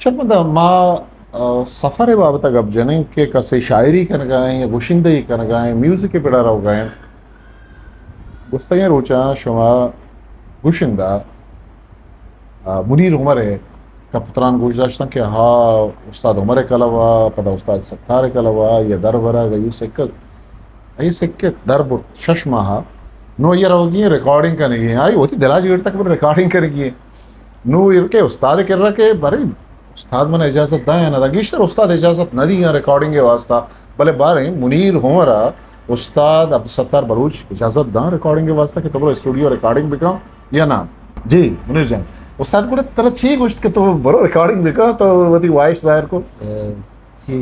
शर्पंद माँ सफ़र बाबत अब जने के कसे शायरी कर गए या गुशिंदगी कर गए म्यूजिक के पेड़ा रहो गए गुस्तगे रोचा शुमा गुशिंदा मुनीर उमर है कपुत्रान गुजदाश्ता के हाँ उस्ताद उमर कलवा पदा उस्ताद सत्तार कलवा या दरबरा गयू सेक्क आई सिक्के दरबुर शशमाहा नो ये रहोगी रिकॉर्डिंग करेगी आई होती दिला जीड़ तक रिकॉर्डिंग करेगी नो इरके उस्ताद कर रहा के बरे उस्ताद मैंने इजाज़त दाएं ना दागिश्तर उस्ताद इजाज़त न दी रिकॉर्डिंग के वास्ता भले बारे मुनीर होमरा उस्ताद अब सत्तार बलूच इजाज़त दां रिकॉर्डिंग के वास्ता कि तो स्टूडियो रिकॉर्डिंग बिका या ना जी मुनीर जैन उस्ताद को तरह छी कुछ के तो बरो रिकॉर्डिंग बिका तो वही वाइस जाहिर को जी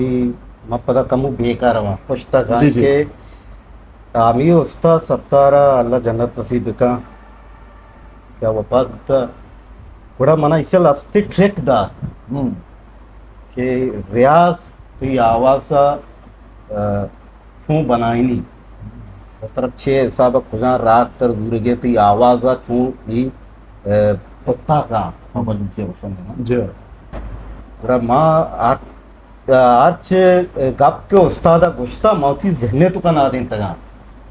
मपदा कमु बेकार वा पुस्तक जी, जी। के आमी उस्ताद सत्तारा अल्लाह जन्नत नसीब का क्या वफात थोड़ा मना इशल अस्ति ट्रैक दा के रियाज तो आवाज़ छू बनाईनी तर छे हिसाब खुदा रात तर दूर गे तो आवाज़ छू ही पत्ता का बबल छे उसने जी थोड़ा माँ आज गप के उस्तादा गुश्ता मौती जहने तो का ना दें तगा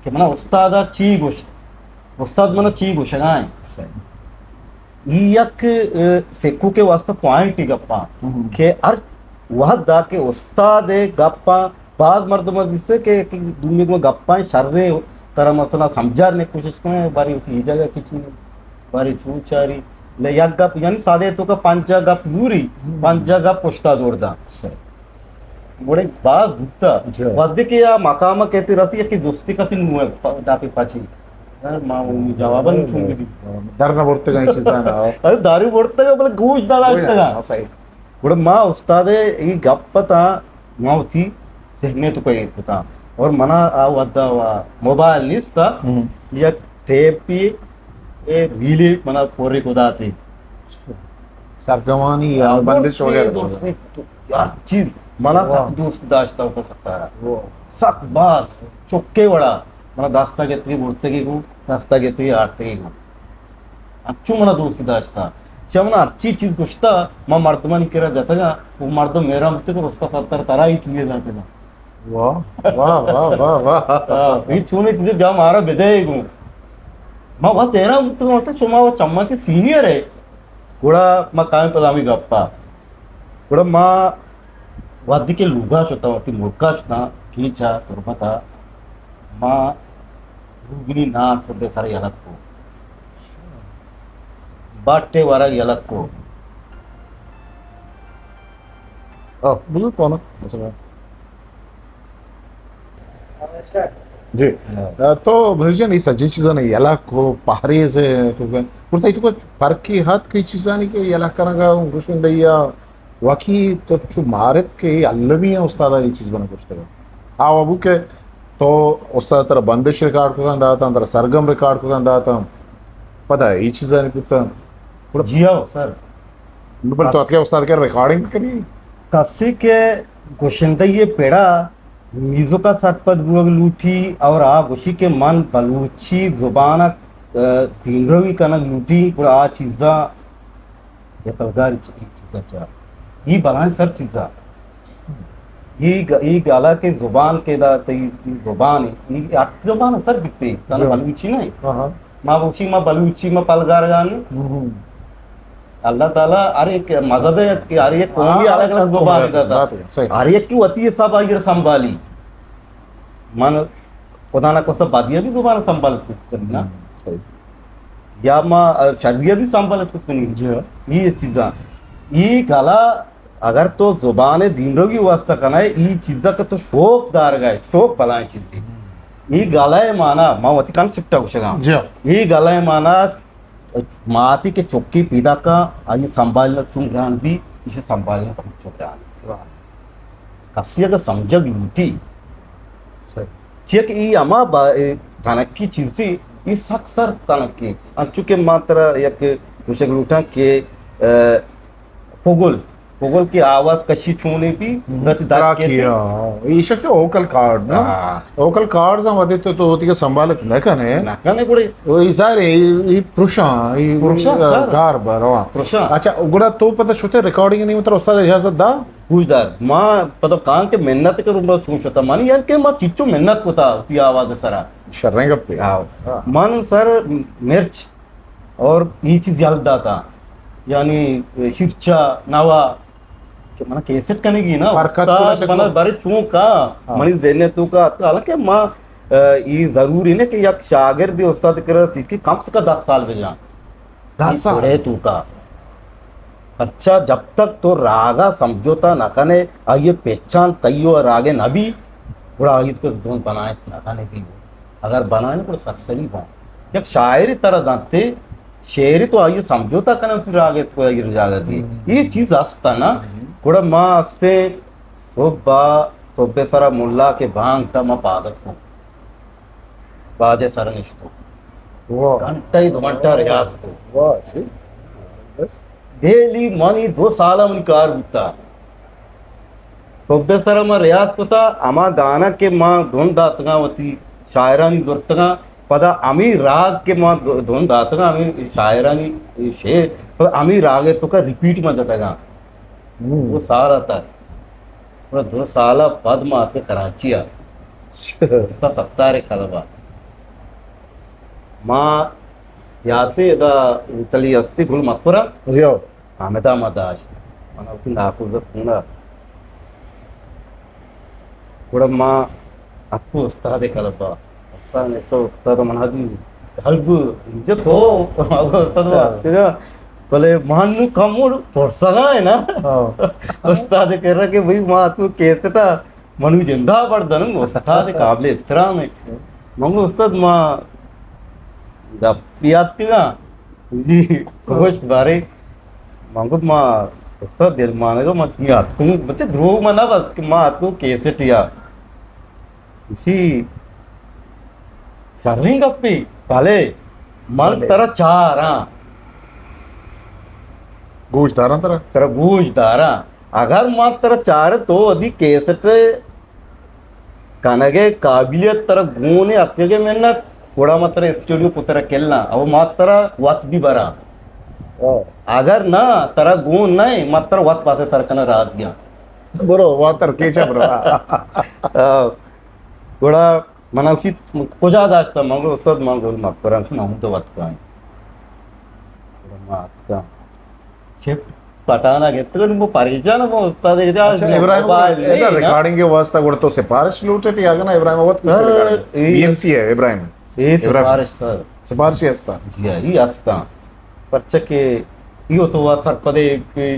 कि मना उस्तादा ची गुश्त उस्ताद मना ची गुशगाएं सही यक सेकू के वास्ते पॉइंट ही गप्पा के अर वह दा के उस्ताद गप्पा बाज मर्दमा दिसते कि दुनिया में गप्पा शर्रे तरह मसला समझाने की कोशिश करें बारी होती है जगह किसी बारी चूचारी ले यक गप यानी सादे तो का पंचा गप दूरी पंचा गप उस्ताद उड़दा सही बड़े बाज गुप्ता जी। वाद्य के या मकामा कहते रहती है कि दोस्ती का तीन मुँह टापे पाची यार माँ वो जवाबन छून दी डर न बोलते कहीं चीज़ ना अरे दारू बोलता है बोले घूस डाला इसका सही बड़े माँ उस्ताद ये गप ता माँ थी सहने तो कोई पता और मना आ वद्दा वा मोबाइल लिस्ट था या टेप पे ये रीले मना पूरे को दाते सरगमानी या बंदिश वगैरह यार चीज मना सब दोस्त दाश्ता हो सकता है वो सक बास चुक्के बड़ा मना दास्ता घेतली बोलते की को दास्ता घेतली आटते की को अच्छू मना दोस्त दाश्ता शमना अच्छी चीज गुश्ता मां मर्दमानी करा जाता का वो मर्द मेरा मत को उसका सत्तर तारा ही चुनिए जाते ना वाह वाह वाह वाह वाह ये चुने चीज जा मारा बेदे को मां वो तेरा मत को मतलब चुमा वो चम्मा के सीनियर है थोड़ा मां काम पदामी गप्पा थोड़ा मां वाद्य के लुगा होता होती मुर्का होता खींचा तुरपता माँ रुगनी नाम सुनते सारे अलग को बाटे वाला अलग को बिल्कुल कौन जी तो मुझे सज्जी चीज़ा नहीं यला को पहाड़ी से तो कुछ तो कुछ फर्क की हद की चीज़ा नहीं कि यला करेगा कुछ नहीं दैया वाकई तो चु मारत के अल्लवी है उस्तादा ये चीज़ बना कुछ तरह आओ अबू के तो उस्ताद तरह बंदिश रिकॉर्ड को कंदा था तरह सरगम रिकॉर्ड को कंदा था पता है ये चीज़ नहीं कुछ जी हाँ सर बिल्कुल तो आपके उस्ताद के रिकॉर्डिंग करी कसी के गुशिंदा ये पेड़ा मीजो का सतपद बुअग लूटी और आ गुशी के मन बलूची जुबाना तीनरवी कनक लूटी पूरा आ चीज़ा ये पलगार चीज़ा चाह ये बलान सर चीज़ा ये गाला के जुबान के दा ते जुबान ये आती जुबान सर बिकते तना बलूची नहीं माँ बूची माँ बलूची माँ पलगार गान अल्लाह ताला अरे मजहब है कि अरे ये कौन भी अलग अलग जुबान देता था अरे क्यों अति सब आई संभाली मन खुदा ना को सब बादिया भी जुबान संभाल करनी ना या माँ शर्बिया भी संभाल कुछ नहीं ये चीज़ा ये गाला अगर तो जुबान दीन रोगी वास्ता करना है ये चीज़ा का तो शौक दार गए शौक भलाएं चीज़ें ये गाला है माना माँ वती कॉन्सेप्ट है उसे ये गाला है माना माती के चौकी पीदा का आज संभालना चुन ग्रहण भी इसे संभालना का चुन ग्रहण कसिया का समझ यूटी चेक ये अमा तनक की चीज़ें ये सक्सर तनक की अंचु के मात्रा एक विषय लूटा के पोगुल कोगल की आवाज कशी छूने की रच Traki, ಈ ಶಕ್ತಿ ಓಕಲ್ ಕಾರ್ಡ್ ಓಕಲ್ ಕಾರ್ಡ್ಸ್ ಅದಿತ್ತು ತೋತಿಗೆ ಸಂಭಾಲಿತ ಲೆಕ್ಕನೆ नाकाने कुड़े ಈಸಾರಿ ಈ ಪುರುಷ ಈ ಪುರುಷ, ಸರ್. ಗಾರ್ ಬರವಾ पुरुष अच्छा गुड़ा तो पता शुते रिकॉर्डिंग नहीं मतलब उस्ताद इजाजत दा पूछदार माँ पता कहाँ के मेहनत करूँ छू शकता मानी यार के माँ चिच्चू मेहनत को था ती आवाज सरा शर्रेंग पे मन सर मिर्च और ये चीज जलदा था यानी शिरचा नावा कि मना कैसेट कनेगी ना फरकत उस्ताद थोड़ा सा मना तो- बारे चू का मनी जेने तू का तो हालांकि माँ ये जरूरी नहीं कि या शागिर्द उस्ताद कर कि कम से कम 10 साल भेजा 10 साल थोड़े तू का अच्छा जब तक तो रागा समझौता नकाने आइए पहचान तैयो रागे न भी थोड़ा आगे तो दोन बनाए नकाने भी अगर बनाए ना तो सक्सेसफुल हो एक शायरी तरह दाते शेरी तो आइए समझौता करने फिर आगे तो गिर जाती ये चीज असता ना थोड़ा माँ असते सोबे सारा मुल्ला के भांग ता माँ पादत को बाजे सरनिश्तो वाह घंटा ही 2 घंटा रियाज को वाह सी बस डेली मनी 2 साल मन कार होता सोबे सर मा रियाज होता आमा गाना के माँ धुन दातगा होती शायरानी जोरतगा पदा आम्ही राग के माँ धुन दातगा आम्ही शायरानी शेर पर आम्ही राग है तो का रिपीट में जाता वो सारा था पूरा 2 साल पद में आके कराची आ उसका सप्ताह कलबा माँ याते दा तली अस्ति गुल मथुरा जियो अहमदाबाद మన నాకు కూడా కూడా మా అప్పు వస్తాదే కదబ్బా వస్తాదో మనది హల్బు చెప్తో వస్తాదో बोले मानू कमोड़ फोर्सगा है ना उस्ताद कह रहा कि भाई माँ तू कैसे था मनु जिंदा पड़ता ना उस्ताद काबिल एहतराम है मंगो उस्ताद माँ याद ना जी खुश बारे मंगो माँ उस्ताद दिल मानेगा मत याद को बच्चे ध्रुव मना बस कि माँ को कैसे टिया उसी शर्मिंग गप्पी पहले मन तरह चार हाँ गूंजदारा तरह तर गूंजदारा अगर मात्र चार तो अधी केसट कनगे काबिलियत तर गूने अत्यगे मेहनत थोड़ा मात्र स्टूडियो पुत्र केलना अब मात्र वत भी बरा अगर ना तरा गून नहीं मात्र वत पाते सरकन रात गया बरो वातर केचा बरो थोड़ा मनाशी कुजा दास्ता मंगो उस्ताद मंगो मकबरा सुना हूं तो वत का मात का शेप पटाना घेतलं तर मग परिचय ना मग उस्ताद इब्राहिम रिकॉर्डिंग के वास्ता गुड़तो सिफारिश लूटे थी आगे ना इब्राहिम वक्त बीएमसी है इब्राहिम हे सिफारिश सर सिफारिश असता जी ही असता परचके ही होतो वा सरपदे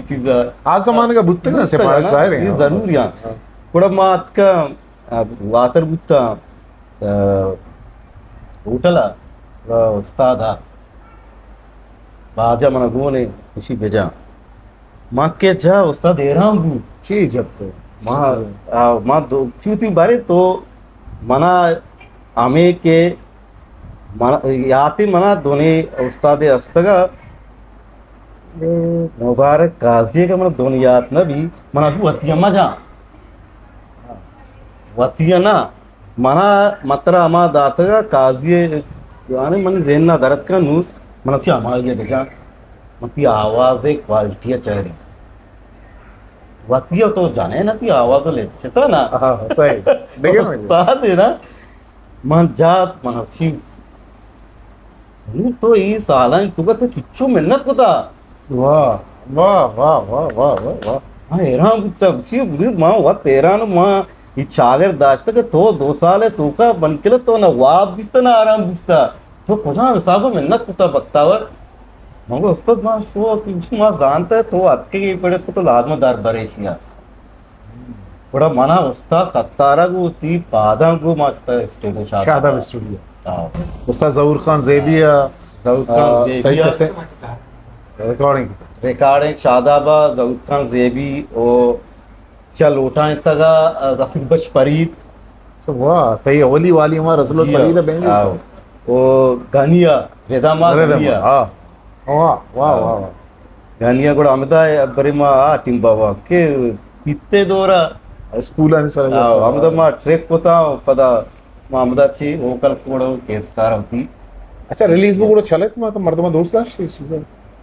चीज आज जमाने का बुत्ते ना सिफारिश आहे रे ही जरूर या थोड़ा मात का वातर बुत्ता उठला उस्ताद बाजा मन गोने खुशी भेजा माँ के जा उस्ताद एराम बू चीज जब तो माँ दो चूती बारे तो मना आमे के मना याती मना दोने उस्ताद अस्तगा मुबारक काजी का मन दोने याद न भी मना तू वतिया मजा वतिया ना मना मात्र आमा दातगा काजी यानी मन जेन ना दरद का नूस मन ती आमागे बेजा मग ती आवाज एक क्वालिटी चेहरी वतिया तो जाने ना ती आवाज लेचता ना सही देखे है ना मन जात मन अक्षी तो ई साला तुका तो चुच्चू मेहनत होता वाह वाह वाह वाह वाह वाह वाह हाँ एरा कुत्ता ची बुरी माँ वत एरा ना माँ ई चागर दाश्त के तो 2 साल है तू का बनकेला तो ना वाप दिसता ना आराम दिसता तो कुछ हिसाब मेहनत होता बघतावर मग उस्ताद माँ शो माँ जानता तो अटके पडत तो लाद में दार बरेशिया थोड़ा मना उस्ताद 17 को ती पादा को मस्त स्टूडियो शादाब स्टूडियो उस्ताद जहूर खान ज़ेबिया रिकॉर्डिंग शादाबा जहूर खान ज़ेबी और चल उठाए तगा रफीक बश फरीद वाह तई ओली वाली मां रसूल फरीद बेंज ओ गनिया रेदामा गनिया वाह वाह वाह वाह गानिया కూడా అమితా బరిమా టింబావా के पित्ते दोरा स्कूल सर अमिता मा ट्रेक పోతా పద మా అమిదాచి ఓకల్ కూడా కేస్టార్ అవుती अच्छा रिलीज में కూడా चले तो मर्दमा दोस्त दाश्त इस चीज़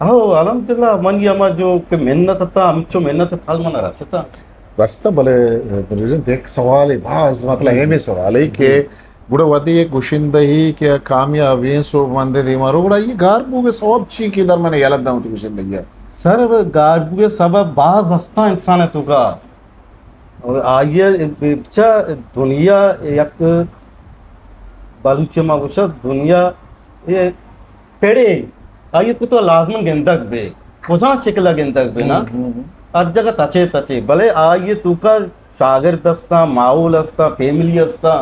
हो अल्हम्दुलिल्लाह मन यमा जो के मेहनत था हमचो मेहनत फल मना रास्ता रास्ता भले रिलीजन देख सवाल है बाज मतलब है में सवाल है कि बुढ़ा वादी एक गुशिंदही के कामयाबी सो मंदे दी मारो बुढ़ा ये गार बुगे सब ची के दर मैंने याद दाऊं थी गुशिंदही है सर गारबू के सबब बाज हस्ता इंसान है तो का और आये बिचा दुनिया एक बलुचे मागुशा दुनिया ये पेड़े आये को तो लाजमन गेंदक बे कोजा शिकला गेंदक बे ना हर जगह तचे तचे भले आये तू का सागर दस्ता माहौल असता फैमिली असता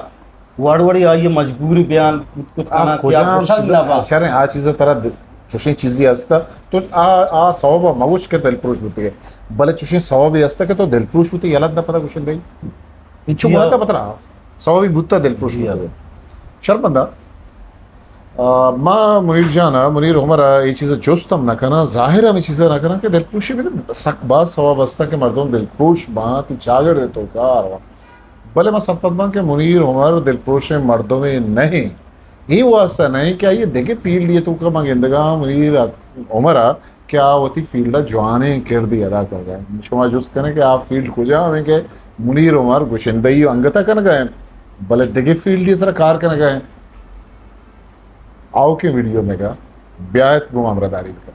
वाड़वाड़ी आये मजबूरी बयान कुछ करना क्या कुशल ना शरे आ चीज़ तरह चुशी चीज़ी असता तो आ सवाब मगुश के दिलप्रुश होती है भले चुशी सवाब ही असता के तो दिलप्रुश होती है याद ना पता गुशिंदही इच्छुक होता पता सवाब ही बुत्ता दिलप्रुश होता है शर्मंदा माँ मुनीर जाना मुनीर हमारा ये चीज़ें जोस्तम ना करना जाहिर हम ये चीज़ें ना करना कि दिलप्रुशी भी तो सक बात सवाब असता के मर्दों दिलप्रुश बात ही चागड़ दे तो कार भले मैं सतपदमा के मुनीर हमार दिलप्रुश मर्दों में नहीं ही वास्ता नहीं क्या ये देखे फील्ड ये तो कब गेंदगा मुनीर हमारा क्या होती फील्ड जवाने किरदी अदा कर गए शुमा जुस्त करें कि आप फील्ड को जाओ हमें के मुनीर हमार गुशिंदही अंगता कर गए भले देखे फील्ड ये सर कार कर गए आओ के वीडियो में का ब्यात गुम अमरदारी का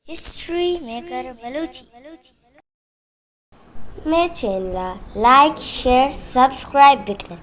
हिस्ट्री मेकर बलूची मैं चैनल लाइक शेयर सब्सक्राइब बिकने